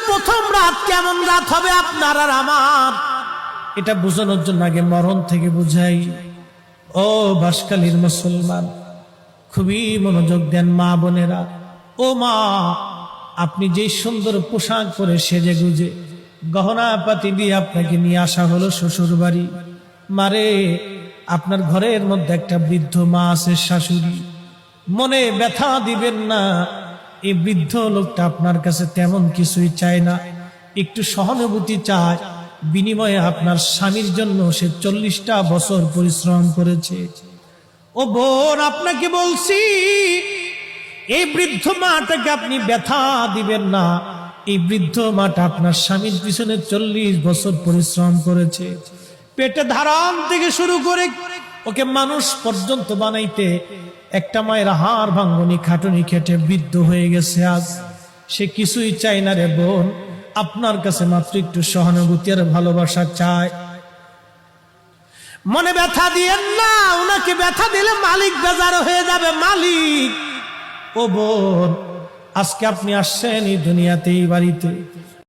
প্রথম রাত কেমন রাত হবে আপনার আর আমার, এটা বোঝানোর জন্য আগে মরণ থেকে বুঝাই। ও বাঁশখালীর মুসলমান, খুবই মনোযোগ দেন মা বোনেরা। ও মা, আপনি যে সুন্দর পোশাক পরে সেজে গুজে গহনা পাতি দিয়ে আপনাকে নিয়ে আসা হলো শ্বশুর বাড়ি। মারে, আপনার ঘরের মধ্যে একটা বৃদ্ধ মা আছে, শাশুড়ি। মনে ব্যথা দিবেন না, এই বৃদ্ধ লোকটা আপনার কাছে তেমন কিছুই চায় না, একটু সহানুভূতি চায়। বিনিময়ে আপনার স্বামীর জন্য সে 40টা বছর পরিশ্রম করেছে। ও বোন, আপনাকে বলছি, এই বৃদ্ধ মাটাকে আপনি ব্যথা দিবেন না। এই বৃদ্ধ মাটা আপনার স্বামীর পিছনে 40 বছর পরিশ্রম করেছে। পেটে ধারণ থেকে শুরু করে ওকে মানুষ পর্যন্ত বানাইতে একটা মায়ের হাড় ভাঙ্গনি খাটুনি খেটে বৃদ্ধ হয়ে গেছে আজ। সে কিছুই চায় না রে বোন, আপনার কাছে মাত্র একটু সহানুভূতি আর ভালোবাসা চায়। মনে ব্যথা দিয়েন না, ওনাকে ব্যথা দিলে মালিক বেজার হয়ে যাবে। মালিক, ও বোন, আজকে আপনি আসছেন এই দুনিয়াতে, এই বাড়িতে,